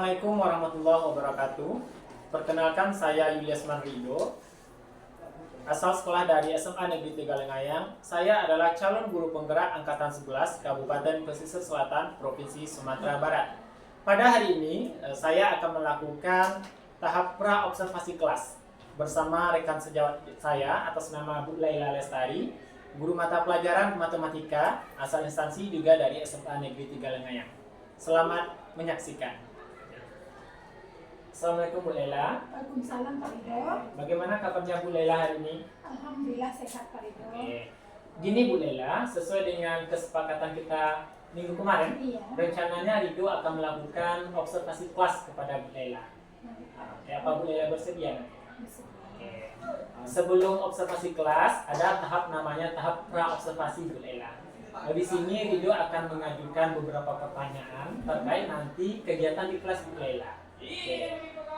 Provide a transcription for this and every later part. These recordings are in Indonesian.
Assalamualaikum warahmatullahi wabarakatuh. Perkenalkan, saya Julius Marrido, asal sekolah dari SMA Negeri Tegalengayang. Saya adalah calon guru penggerak Angkatan 11 Kabupaten Pesisir Selatan, Provinsi Sumatera Barat. Pada hari ini, saya akan melakukan tahap pra-observasi kelas bersama rekan sejawat saya atas nama Bu Laila Lestari, guru mata pelajaran matematika asal instansi juga dari SMA Negeri Tegalengayang. Selamat menyaksikan. Assalamualaikum Bu Laila. Waalaikumsalam Pak Ridho. Bagaimana kabarnya Bu Laila hari ini? Alhamdulillah sehat Pak Ridho. Gini Bu Laila, sesuai dengan kesepakatan kita minggu kemarin, rencananya Ridho akan melakukan observasi kelas kepada Bu Laila. Apa Bu Laila bersedia? Sebelum observasi kelas, ada tahap namanya tahap pra-observasi Bu Laila. Di sini Ridho akan mengajukan beberapa pertanyaan terkait nanti kegiatan di kelas Bu Laila.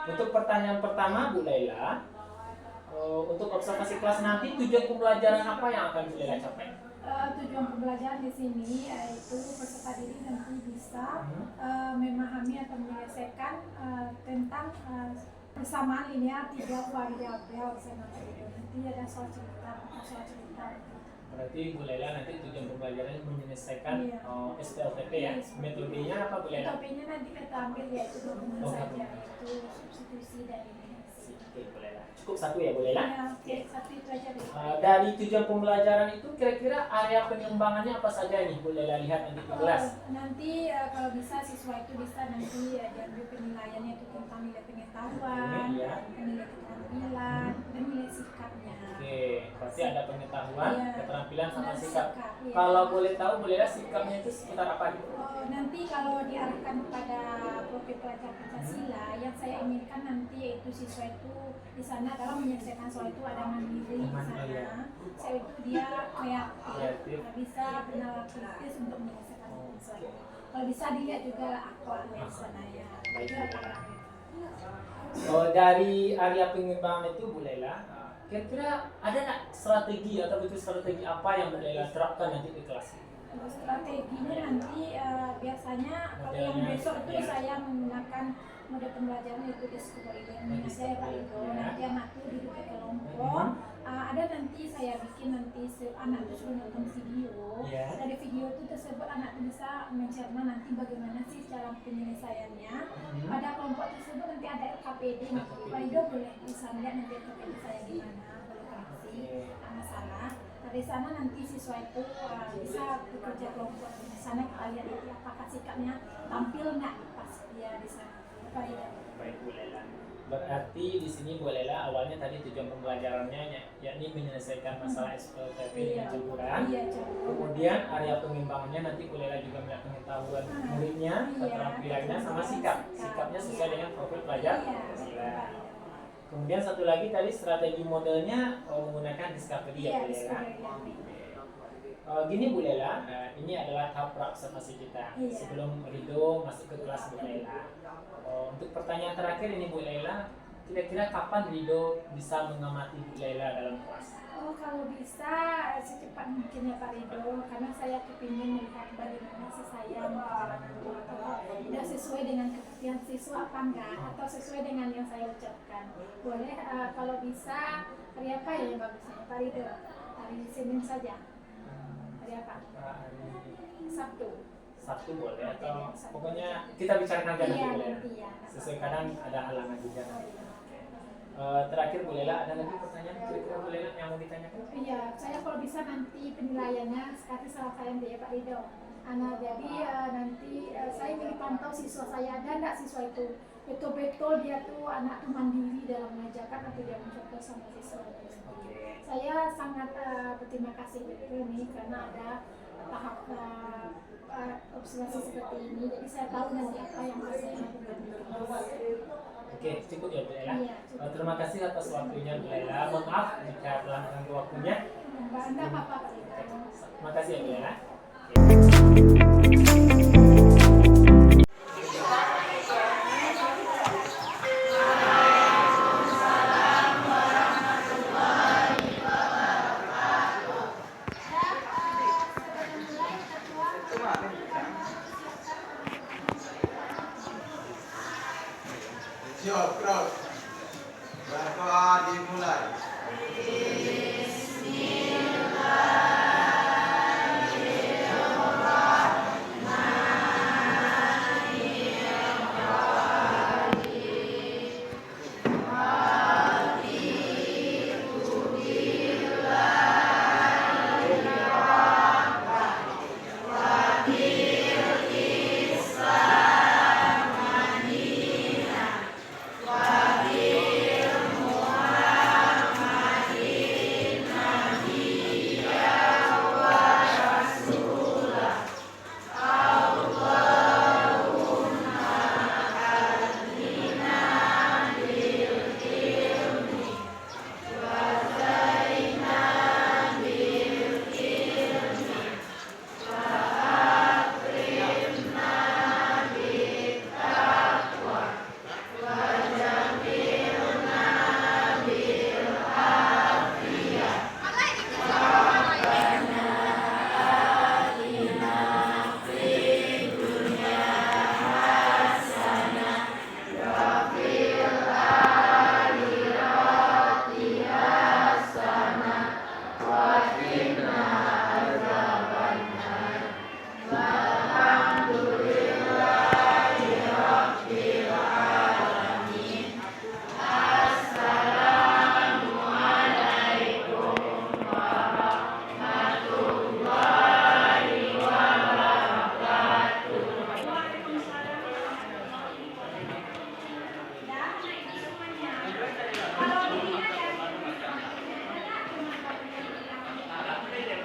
Untuk pertanyaan pertama Bu Laila, untuk observasi kelas nanti tujuan pembelajaran apa yang akan Bu Laila capai? Tujuan pembelajaran di sini yaitu peserta didik nanti bisa memahami atau menyelesaikan tentang persamaan linear 3 variabel sama itu. Nanti ada soal cerita. Berarti Bu Laila nanti tujuan pembelajaran menyelesaikan SPLTP ya. Metodenya apa Bu Laila? Metodenya nanti kita ambil yaitu gabungan saja, yaitu substitusi dan eliminasi. Oke, Bu Laila. Cukup satu ya Bu Laila? Ya, oke, satu itu aja deh. Dari tujuan pembelajaran itu kira-kira area pengembangannya apa saja nih Bu Laila lihat nanti di kelas? Nanti kalau bisa siswa itu bisa nanti diambil penilaiannya itu tentang nilai pengetahuan, nilai keterampilan, dan nilai sikapnya. Oke, berarti ada pengetahuan, keterampilan sama sikap. Iya. Kalau boleh tahu Bu Laila sikapnya itu sekitar apa gitu? Nanti kalau diarahkan kepada profil pelajar Pancasila, yang saya inginkan nanti yaitu siswa itu di sana adalah menyelesaikan soal itu ada mandiri di sana. Saya itu dia kreatif, bisa bernalar kritis untuk menyelesaikan soal itu. Kalau bisa dilihat juga akhlak di sana ya. Dari area pengembangan itu Bu Laila, kira-kira ada nggak strategi atau bentuk strategi apa yang Bu Laila terapkan nanti di kelas? Strateginya nanti biasanya kalau yang besok itu saya menggunakan mode pembelajaran itu discovery learning saya Pak Ridho. Nanti anak itu duduk di kelompok. Ada nanti saya bikin nanti anak itu suruh nonton video. Dari video itu tersebut anak itu bisa mencerna nanti bagaimana sih cara penyelesaiannya. Pada kelompok tersebut nanti ada LKPD. Pak Ridho boleh bisa melihat nanti LKPD saya di mana, boleh koreksi masalah. Dari sana nanti siswa itu bisa bekerja kelompok di sana, kita lihat itu apakah sikapnya tampil nggak pas dia di sana. Baik Bu Laila. Berarti di sini Bu Laila awalnya tadi tujuan pembelajarannya yakni menyelesaikan masalah SPLTP dengan campuran. Kemudian area pengimbangannya nanti Bu Laila juga melihat pengetahuan muridnya, keterampilannya sama sikap. Sikapnya sesuai dengan profil pelajar. Kemudian satu lagi tadi strategi modelnya menggunakan discovery ya Bu Laila. Gini Bu Laila, ini adalah tahap pra-observasi kita sebelum Ridho masuk ke kelas Bu Laila. Untuk pertanyaan terakhir ini Bu Laila, kira-kira kapan Ridho bisa mengamati Bu Laila dalam kelas? Kalau bisa secepat mungkin ya Pak Ridho, karena saya kepingin melihat bagaimana sih saya tidak sesuai dengan kepercayaan siswa apa enggak, atau sesuai dengan yang saya ucapkan. Boleh kalau bisa hari apa ya yang bagusnya Pak Ridho? Hari Senin saja. Hari apa? Sabtu boleh atau pokoknya kita bicarakan aja nanti Bu Laila. Sesuai kadang ada halangan juga. Terakhir Bu Laila, ada lagi pertanyaan kira-kira Bu Laila yang mau ditanyakan? Iya, saya kalau bisa nanti penilaiannya sekali salah saya ya Pak Ridho. Jadi nanti saya ingin pantau siswa saya, ada enggak siswa itu betul-betul dia tuh anak tuh mandiri dalam mengajarkan atau dia mencontoh sama siswa. Saya sangat berterima kasih betul nih karena ada tahap observasi seperti ini, jadi saya tahu nanti apa yang harus saya lakukan. Oke, cukup ya Bu Laila. Terima kasih atas waktunya Bu Laila. Mohon maaf jika telah mengganggu waktunya. Enggak apa-apa. Terima kasih ya Bu Laila. Kalau dirinya ya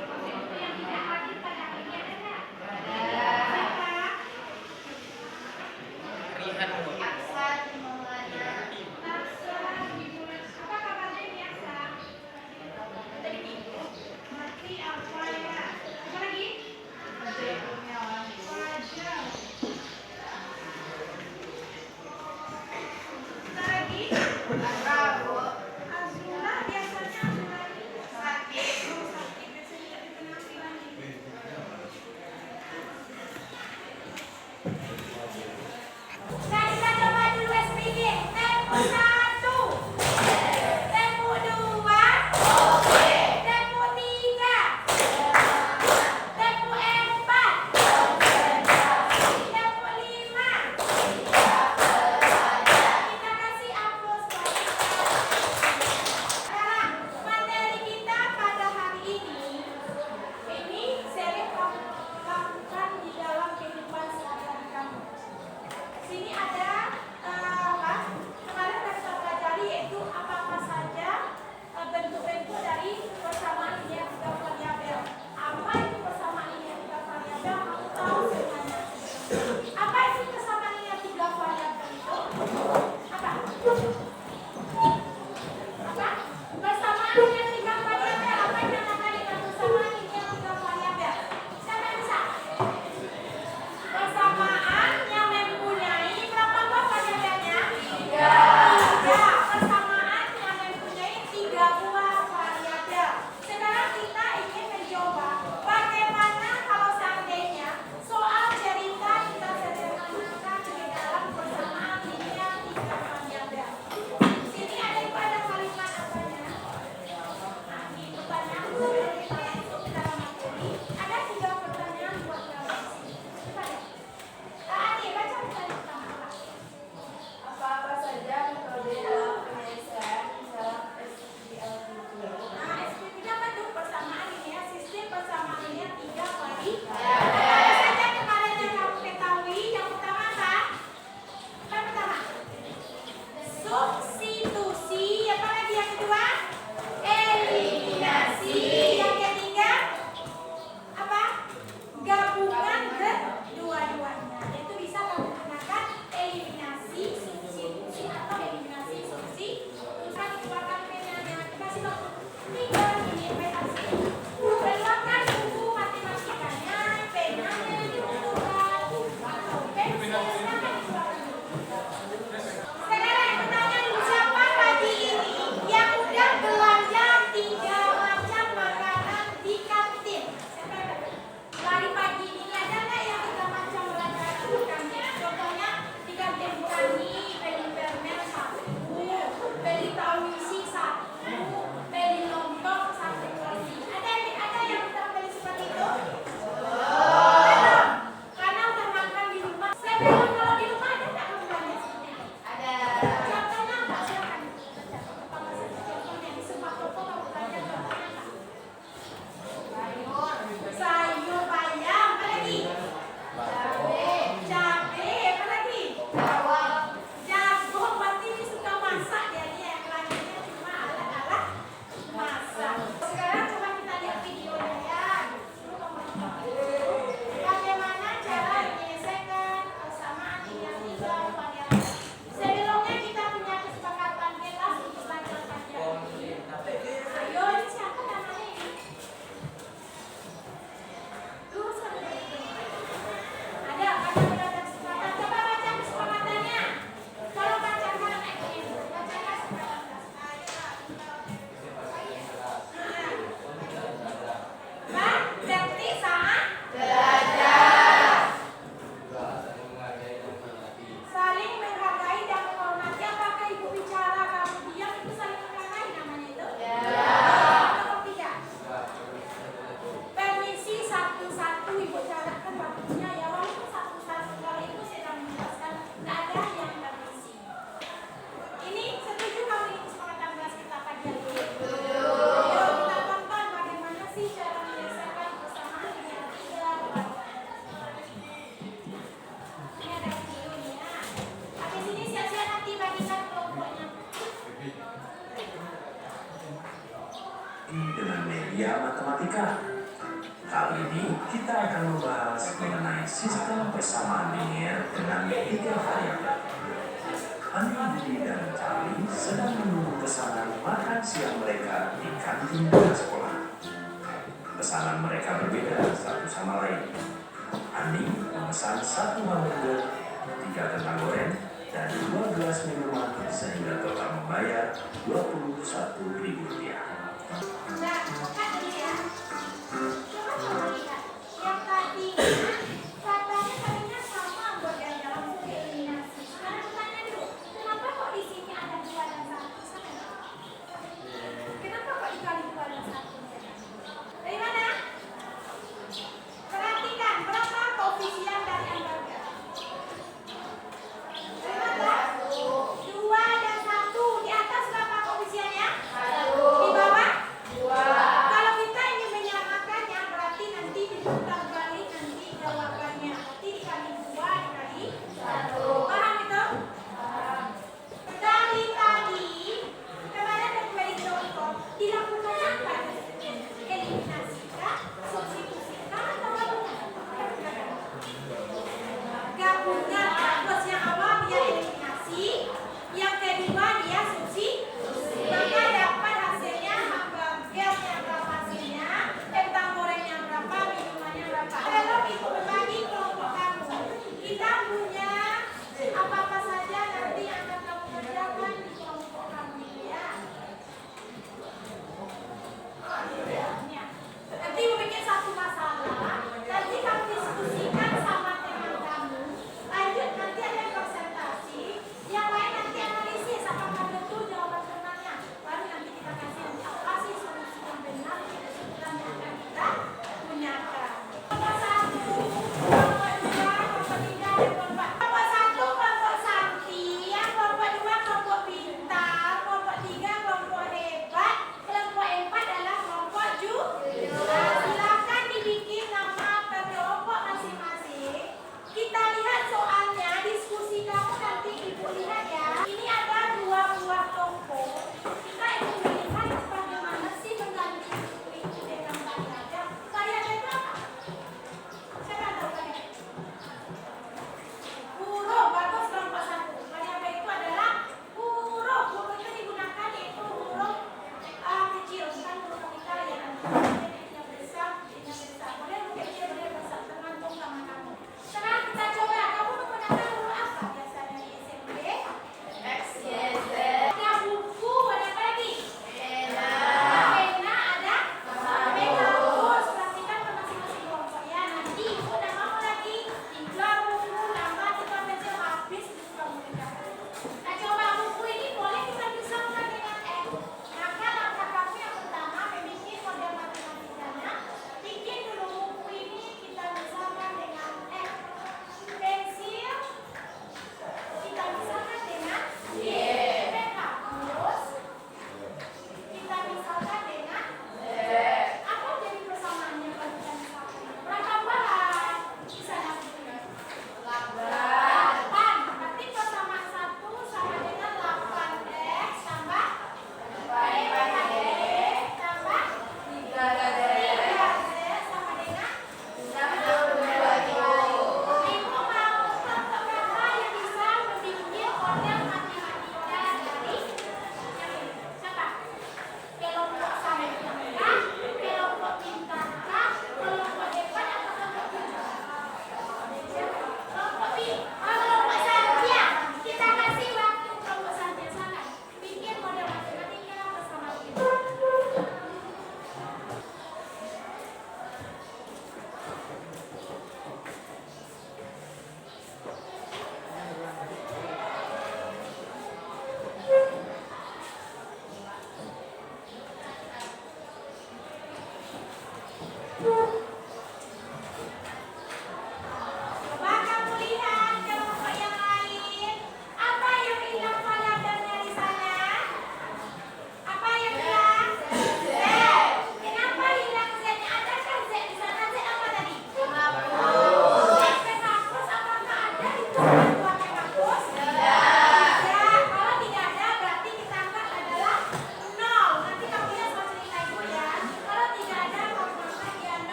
Asia Matematika. Kali ini kita akan membahas mengenai sistem persamaan linear dengan 3 variabel. Ani, Didi, dan Charlie sedang menunggu pesanan makan siang mereka di kantin dekat sekolah. Pesanan mereka berbeda satu sama lain. Ani memesan 1 hamburger, 3 kentang goreng, dan 2 gelas minuman sehingga total membayar Rp21.000. Nah, Kak ini ya. Coba coba lihat. Yang tadi katanya kalinya sama buat yang dalam segi eliminasi. Sekarang aku tanya dulu, kenapa kok di sini ada 2 dan 1 sana? Kenapa kok dikali 2 dan 1? Dari mana? Perhatikan, berapa koefisien dari hamburger? Berapa? 2 dan 1. Di atas berapa koefisiennya? Di bawah? 2. Kalau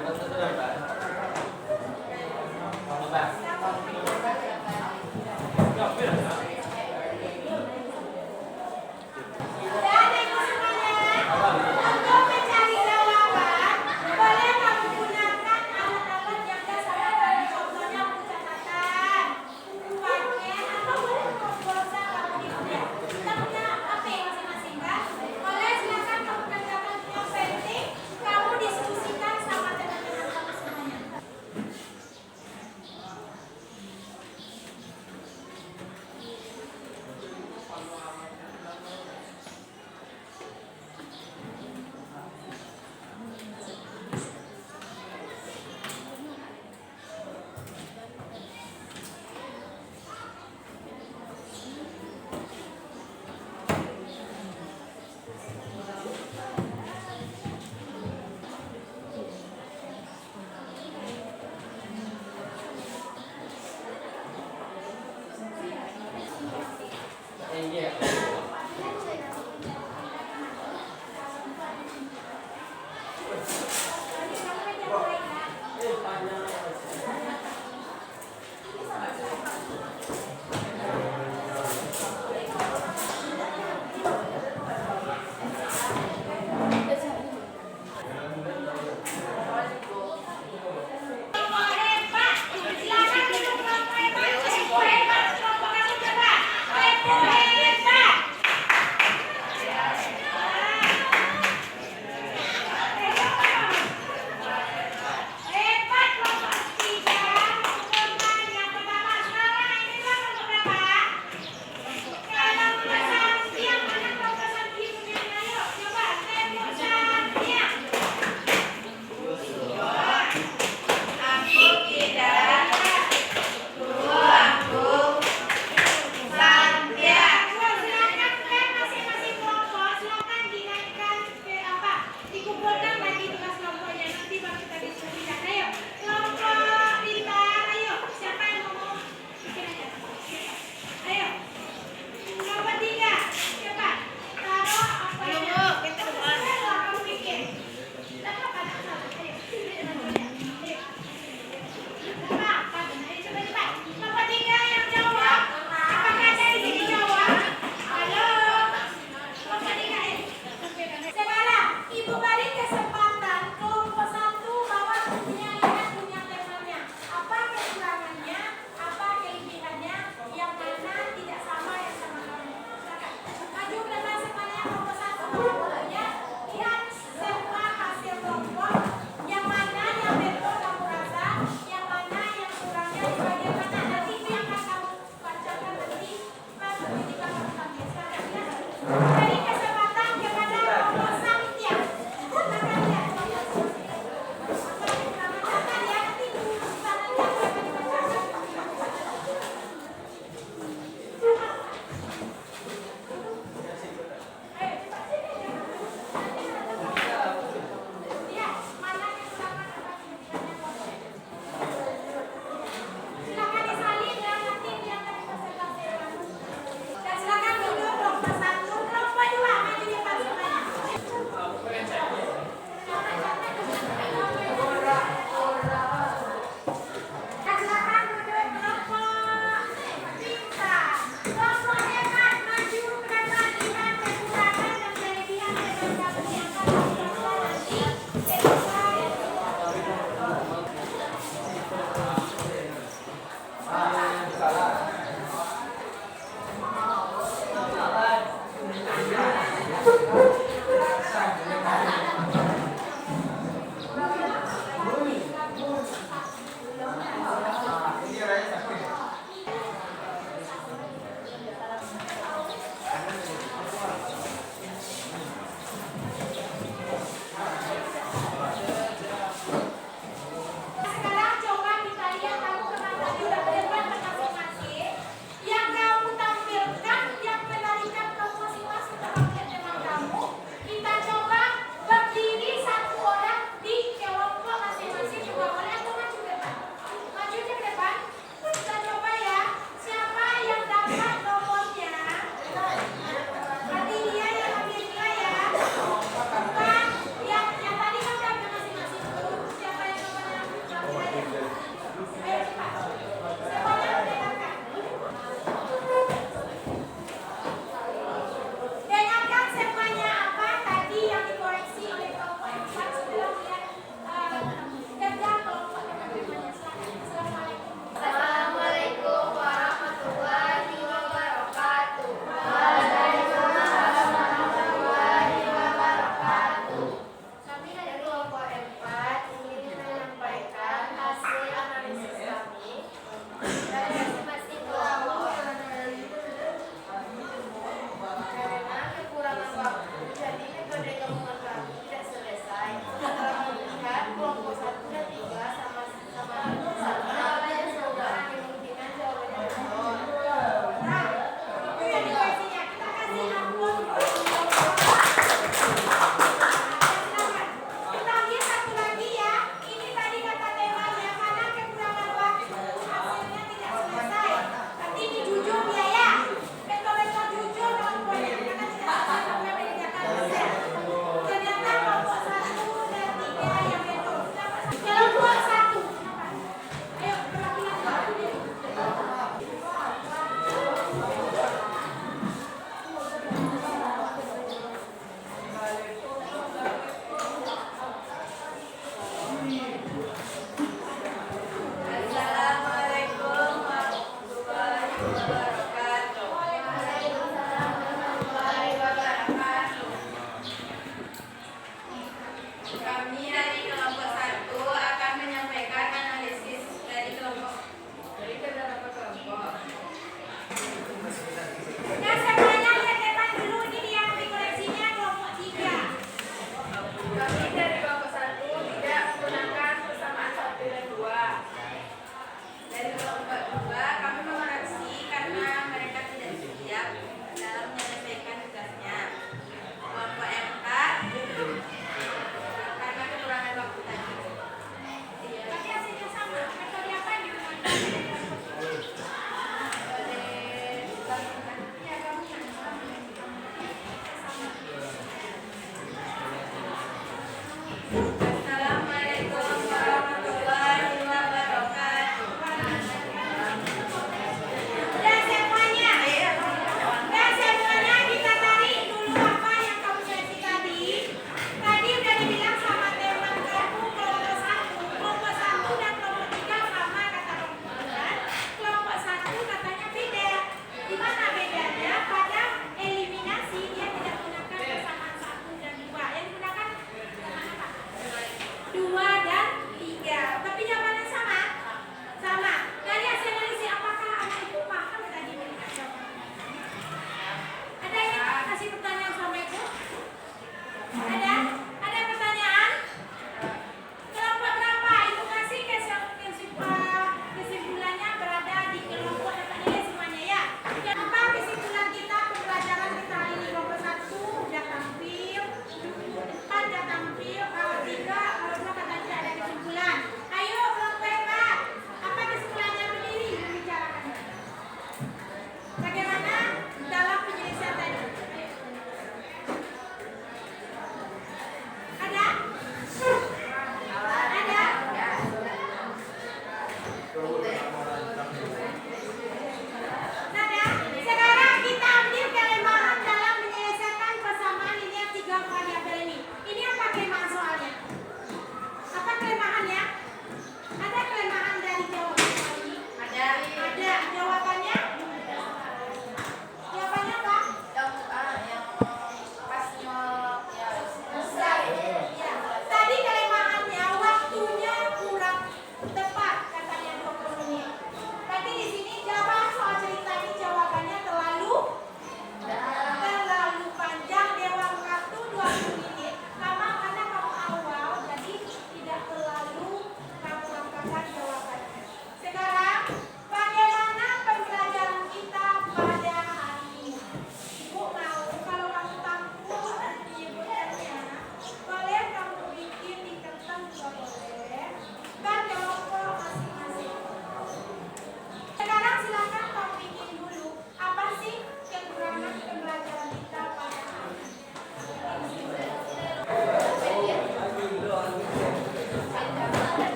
Untuk mencari jawaban, boleh kamu gunakan alat-alat yang ada salah tadi. Contohnya buku catatan, buku paket, atau boleh pulsa kamu di rumah. Kita punya HP masing-masing kan? Boleh silakan kamu kerjakan yang penting kamu diskusikan sama teman-teman kamu semuanya. Hebat kelompok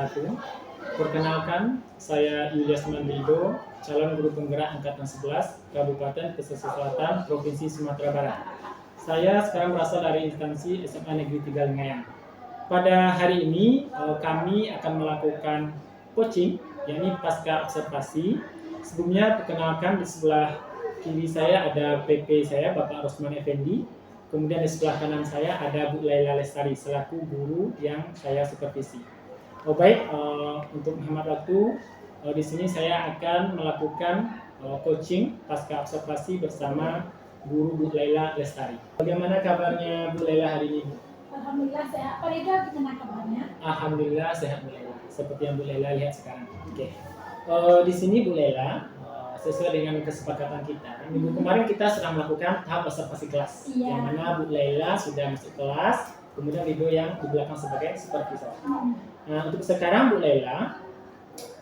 wabarakatuh. Perkenalkan, saya Yulias Mandrido, calon guru penggerak Angkatan 11, Kabupaten Pesisir Selatan, Provinsi Sumatera Barat. Saya sekarang berasal dari instansi SMA Negeri 3 Lengayang. Pada hari ini, kami akan melakukan coaching, yakni pasca observasi. Sebelumnya, perkenalkan di sebelah kiri saya ada PP saya, Bapak Rosman Effendi. Kemudian di sebelah kanan saya ada Bu Laila Lestari selaku guru yang saya supervisi. Baik, untuk menghemat waktu, di sini saya akan melakukan coaching pasca observasi bersama guru Bu Laila Lestari. Bagaimana kabarnya Bu Laila hari ini, Bu? Alhamdulillah sehat. Pak Rido gimana kabarnya? Alhamdulillah sehat Bu Laila. Seperti yang Bu Laila lihat sekarang. Oke. Di sini Bu Laila, sesuai dengan kesepakatan kita, minggu kemarin kita sedang melakukan tahap observasi kelas, Iya. yang mana Bu Laila sudah masuk kelas, kemudian Rido yang di belakang sebagai supervisor. Nah, untuk sekarang Bu Laila,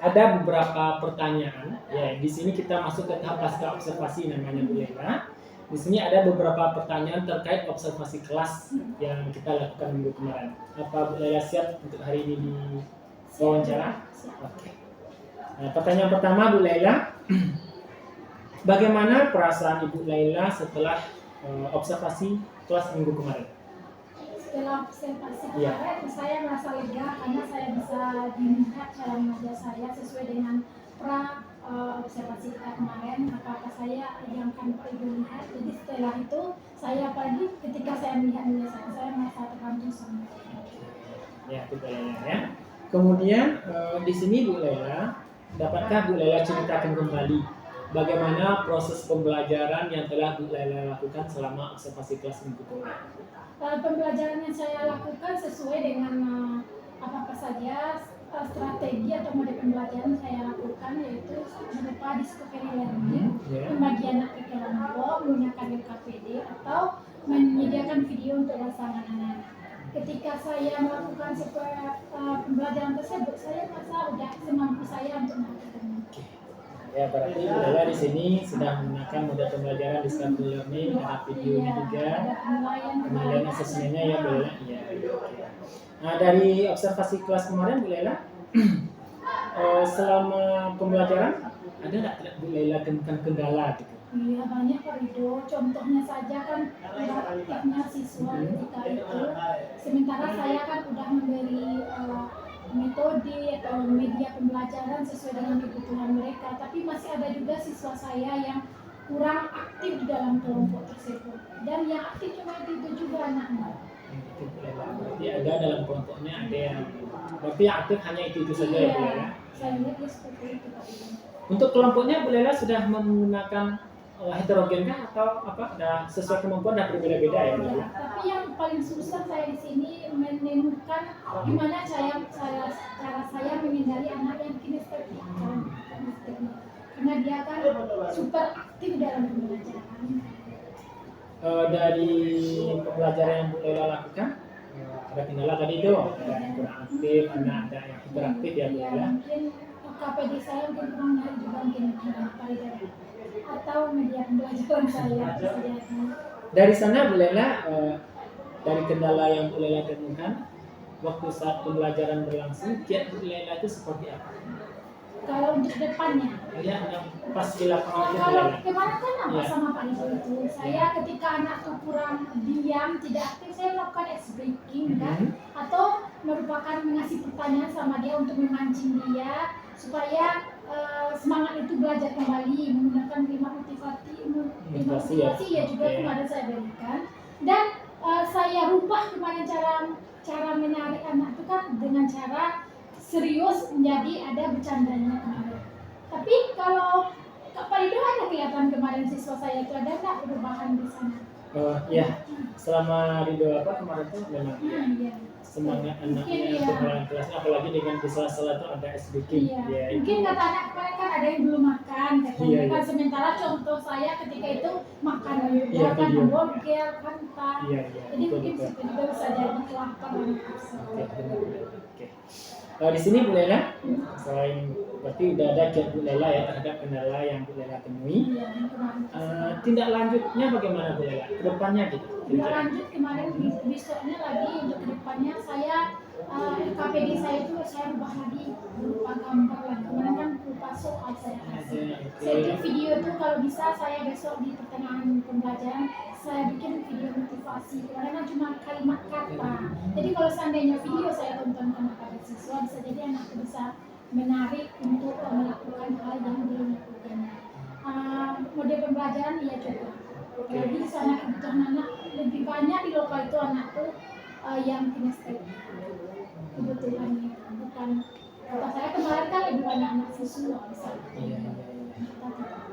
ada beberapa pertanyaan. Ya, di sini kita masuk ke tahap pasca observasi namanya Bu Laila. Di sini ada beberapa pertanyaan terkait observasi kelas yang kita lakukan minggu kemarin. Apa Bu Laila siap untuk hari ini di wawancara? Oke. Nah, pertanyaan pertama Bu Laila, bagaimana perasaan Ibu Laila setelah observasi kelas minggu kemarin? Setelah observasi Iya. kemarin, saya merasa lega karena saya bisa dilihat cara mengajar saya sesuai dengan observasi kita kemarin, apa-apa saya yang akan dilihat. Jadi setelah itu, saya apalagi ketika saya melihat nilai saya merasa terbantu sama saya. Ya, itu Bu Laila ya. Kemudian di sini Bu Laila, dapatkah Bu Laila ceritakan kembali bagaimana proses pembelajaran yang telah Bu Laila lakukan selama observasi kelas minggu kemarin? Pembelajaran yang saya lakukan sesuai dengan apa-apa saja strategi atau mode pembelajaran saya lakukan, yaitu berupa discovery learning, pembagian anak ke kelompok, menggunakan LKPD atau menyediakan video untuk rangsangan anak-anak. Ketika saya melakukan pembelajaran tersebut, saya merasa sudah semampu saya untuk melakukannya. Ya, berarti Bu Laila di sini sudah menggunakan mode pembelajaran discovery learning, ada videonya juga, Ada penilaian kemudian asesmennya ya Bu Laila. Iya. Oke. Nah, dari observasi kelas kemarin Bu Laila, selama pembelajaran ada nggak Bu Laila temukan kendala gitu? Iya, banyak Pak Rido. Contohnya saja kan praktiknya siswa ketika itu. Sementara saya kan udah memberi metode atau media pembelajaran sesuai dengan kebutuhan mereka. Tapi masih ada juga siswa saya yang kurang aktif di dalam kelompok tersebut. Dan yang aktif cuma itu juga anak-anak. Itu Bu Laila. Berarti ada dalam kelompoknya ada yang berarti yang aktif hanya itu saja ya Bu Laila. Saya lihat ya seperti itu Pak Rido. Untuk kelompoknya Bu Laila sudah menggunakan heterogen kah atau apa? Ada sesuai kemampuan dan berbeda-beda ya Bu Laila? Tapi yang paling susah saya di sini menemukan gimana cara saya menghindari anak yang kinestetik, karena dia kan super aktif dalam pembelajaran. Dari pembelajaran yang Bu Laila lakukan, ada kendala tadi itu, ada yang kurang aktif, ada yang hiperaktif ya Bu Ya, Laila. mungkin KPD saya mungkin kurang menarik juga mungkin apa itu, atau media pembelajaran saya bisa jadi. Dari sana Bu Laila, dari kendala yang Bu Laila temukan, waktu saat pembelajaran berlangsung, kiat Bu Laila itu seperti apa? Kalau untuk depannya, Ya, yang pas di lapangan itu Bu kalau Laila. kemarin kan apa Iya. sama Pak Niko itu, saya ketika anak tuh kurang diam, tidak aktif, saya melakukan ice breaking kan, atau merupakan mengasih pertanyaan sama dia untuk memancing dia supaya semangat itu belajar kembali, menggunakan lima motivasi ya juga kemarin saya berikan. Dan saya rubah kemarin cara menarik anak itu kan dengan cara serius menjadi ada bercandanya kemarin. Tapi kalau Kak Parido ada kelihatan kemarin siswa saya itu ada nggak perubahan di sana? Ya, selama Rido apa kemarin tuh memang Iya. semangat anaknya Mungkin untuk iya. jalan kelasnya, apalagi dengan di sela-sela itu ada SBK. Iya. Ya, Mungkin kata anak kemarin kan ada yang belum makan, katanya Iya, kan. iya. Sementara contoh saya ketika itu makan Iya, juga kan video. hamburger, kentang. Iya, Jadi betul, mungkin betul. situ juga bisa jadi kelapa dan Oke, benar. Oke. Di sini Bu Laila, selain Berarti udah ada kiat Bu Lela ya terhadap kendala yang Bu Lela temui. Iya, yang kemarin Tindak lanjutnya bagaimana Bu Lela? Kedepannya gitu. tidak lanjut kemarin besoknya lagi untuk kedepannya saya KPD saya itu saya ubah lagi berupa gambar lagi. Kemarin kan berupa soal saya kasih. Saya bikin video itu kalau bisa saya besok di pertengahan pembelajaran saya bikin video motivasi. Kemarin kan cuma kalimat kata. Jadi kalau seandainya video saya tontonkan kepada siswa bisa jadi anak itu bisa menarik untuk melakukan hal yang belum lakukannya. Model pembelajaran dia coba. Jadi di sana kebutuhan anak lebih banyak di lokal itu anak tuh yang kinestetik kebetulannya bukan kata saya kemarin kan lebih banyak anak siswa misalnya. Iya.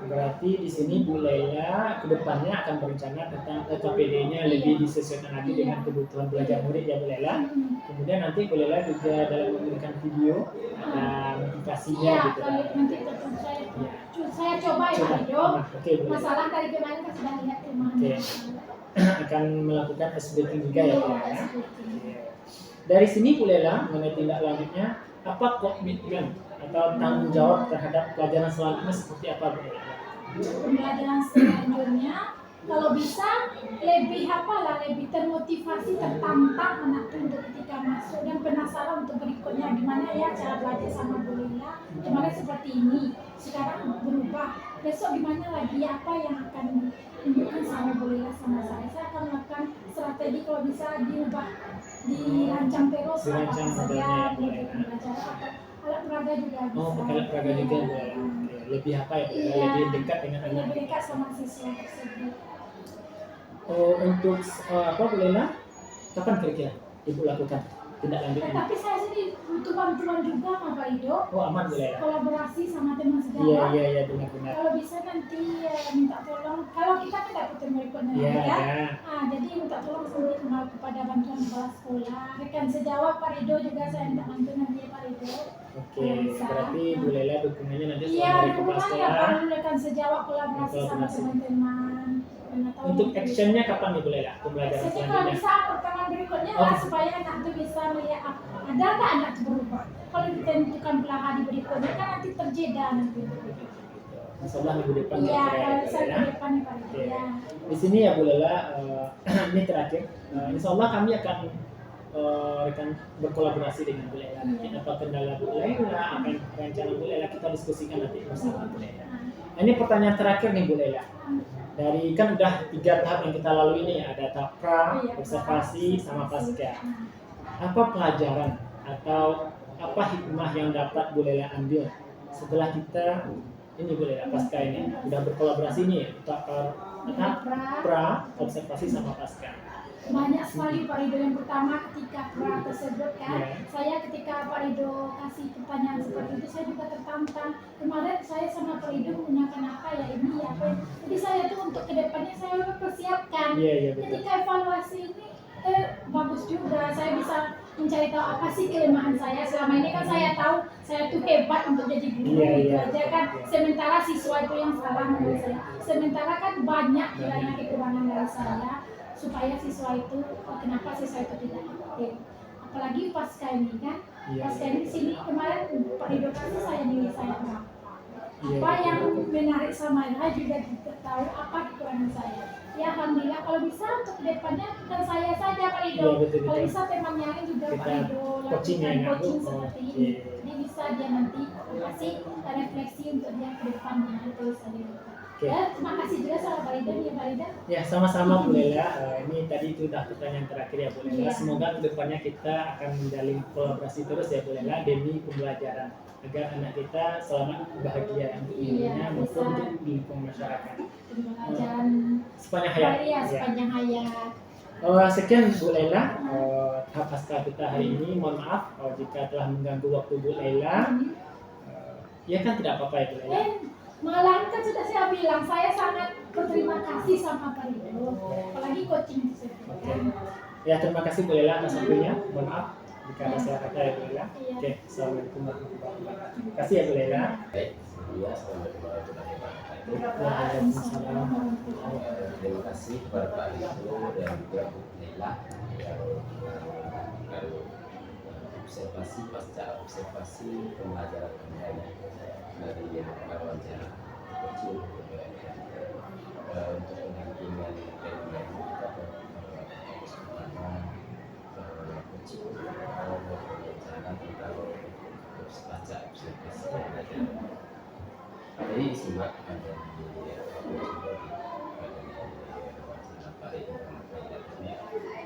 Berarti di sini Bu Lela kedepannya akan berencana tentang KPD-nya lebih disesuaikan lagi dengan kebutuhan belajar murid ya Bu Lela. Kemudian nanti Bu Lela juga dalam memberikan video ada motivasinya Iya, gitu kalau kan. nanti tetap saya coba ya Pak Rido. Oke, Bu Lela. Masalah dari kemarin kan sudah lihat kemana. Oke. Akan melakukan SBT juga ya Bu Lela. Iya, seperti itu. Dari sini Bu Lela mengenai tindak lanjutnya apa komitmen atau tanggung jawab terhadap pelajaran selanjutnya seperti apa Bu Lela? Pembelajaran selanjutnya kalau bisa lebih termotivasi tertantang anak itu untuk ketika masuk dan penasaran untuk berikutnya gimana ya cara belajar sama Bu Lela kemarin seperti ini sekarang berubah besok gimana lagi apa yang akan ditunjukkan sama Bu Lela sama saya akan melakukan strategi kalau bisa diubah dirancang terus Dirancang apa saja modelnya, Bu untuk Lela. pembelajaran atau alat peraga juga bisa. Oh, pakai alat peraga juga Bu Lela. Oke. Lebih apa ya Bu Lela? Iya, Lebih dekat dengan anak. lebih dekat sama siswa tersebut. Oh, untuk apa Bu Lela? Kapan kira-kira Ibu lakukan tindak lanjut ini? Tapi saya sendiri butuh bantuan juga sama Pak Ido. Oh, aman Bu Lela. Kolaborasi sama teman Iya, sejawat. iya benar-benar. Kalau bisa nanti minta tolong. Kalau kita kan dapat berikutnya Iya, ya. ya. Jadi minta tolong nanti kepada bantuan kepala sekolah. Rekan sejawat Pak Rido juga saya minta bantuan nanti Pak Rido. Oke, berarti Bu Lela dukungannya nanti Iya, dari kepala dukungannya sekolah. perlu rekan sejawat kolaborasi sama Kolaborasi. teman-teman. Untuk actionnya kapan nih Bu Lela? Pembelajaran Jadi kalau selanjutnya? bisa pertemuan berikutnya Oh. lah supaya anak itu bisa melihat ada nggak anak itu berubah. Kalau ditentukan belahan di berikutnya kan nanti terjeda nanti. Insya Allah minggu depan Iya, kira-kira kalau ya, Bu bisa Lela. di depan Pak. Oke. Iya. Di sini ya Bu Lela, ini terakhir. Insya Allah kami akan akan berkolaborasi dengan Bu Lela. Nanti apa kendala Bu Lela, akan rencana Bu Lela kita diskusikan nanti bersama Bu Lela. Nah, ini pertanyaan terakhir nih Bu Lela. Dari kan udah 3 tahap yang kita lalui ini, ada tahap pra, Iya, observasi, sama pasca. Apa pelajaran atau apa hikmah yang dapat Bu Lela ambil setelah kita ini Bu Lela pasca ini udah berkolaborasi nih tahap pra, observasi sama pasca. Banyak sekali Pak Rido. Yang pertama ketika pra tersebut kan, Iya. saya ketika Pak Rido kasih pertanyaan seperti itu saya juga tertantang. Kemarin saya sama Pak Rido menggunakan apa ya ini ya apa. Jadi saya tuh untuk kedepannya saya mempersiapkan. Iya betul. Ketika evaluasi ini bagus juga. Saya bisa mencari tahu apa sih kelemahan saya. Selama ini kan saya tahu saya tuh hebat untuk jadi guru gitu aja kan. Sementara siswa itu yang salah menurut saya. Sementara kan banyak kiranya kekurangan dari saya. Supaya siswa itu, kenapa siswa itu tidak aktif. Apalagi pasca ini kan, Iya, pasca iya. ini sini kemarin Pak Rido kasih saya nilai saya berapa. Iya, Apa iya. yang menarik sama saya juga tahu apa kekurangan saya. Ya alhamdulillah kalau bisa untuk kedepannya bukan saya saja Pak Rido. Iya, betul. Kalau bisa teman yang lain juga Pak Kita Rido coaching ya, lakukan Nak, Bu? coaching Oh, seperti iya. ini. Jadi bisa dia nanti kasih refleksi untuk dia ke depannya itu bisa dilakukan. Oke. Ya, terima kasih juga sama Pak Rido ya Pak Rido. Ya sama-sama Bu Lela. Ini tadi itu udah pertanyaan terakhir ya Bu Lela. Iya. Semoga kedepannya kita akan menjalin kolaborasi terus ya Bu Lela demi pembelajaran agar anak kita selamat bahagia untuk dirinya Iya, maupun bisa. untuk di lingkungan masyarakat Pembelajaran sepanjang hayat. ya sepanjang hayat. Sekian Bu Lela tahap pasca kita hari ini. Mohon maaf jika telah mengganggu waktu Bu Lela. Ya kan tidak apa-apa ya Bu Lela. Malahan kan sudah saya bilang saya sangat berterima kasih sama Pak Rido, apalagi coaching tersebut. Oke. Ya terima kasih Bu Lela atas waktunya. Mohon maaf jika ada salah kata ya Bu Lela. Iya. Oke, assalamualaikum warahmatullahi wabarakatuh. Terima kasih ya Bu Lela. Baik, ya, selamat warahmatullahi wabarakatuh. Waalaikumsalam. Terima kasih kepada Pak Rido dan juga Bu Nela yang observasi pasca observasi pembelajaran kami dari wawancara kecil untuk pendampingan reguler kita fokus kepada kecil wawancara tentang pasca observasi pembelajaran. Jadi disimak ada di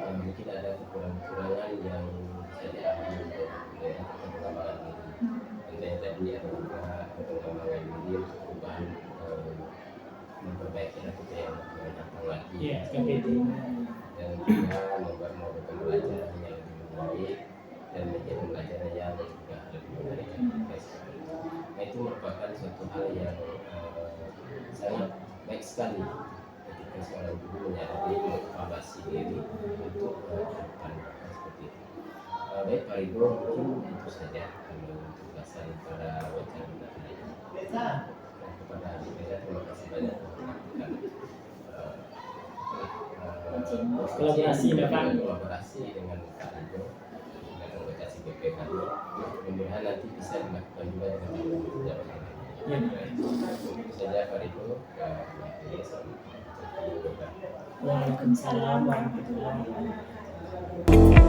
mungkin ada kekurangan yang bisa diambil dari pengembangan diri. Dan tadi ada juga pengembangan diri untuk perubahan memperbaiki kita yang datang lagi. Iya, KPD. Dan juga membuat model pembelajaran yang lebih menarik dan media pembelajaran yang juga lebih menarik. Nah, itu merupakan suatu hal yang sangat baik sekali ketika seorang guru menyadari mengevaluasi diri untuk depan seperti itu. Baik Pak Ridho, mungkin itu saja tugasan pada wawancara tadi. Kepada adik saya terima kasih banyak telah melakukan kolaborasi dengan Pak Ridho dengan organisasi BP kami. Mudah-mudahan nanti bisa dilakukan juga dengan pejabat yang lain. Ya. Itu saja Pak Ridho. Waalaikumsalam warahmatullahi wabarakatuh.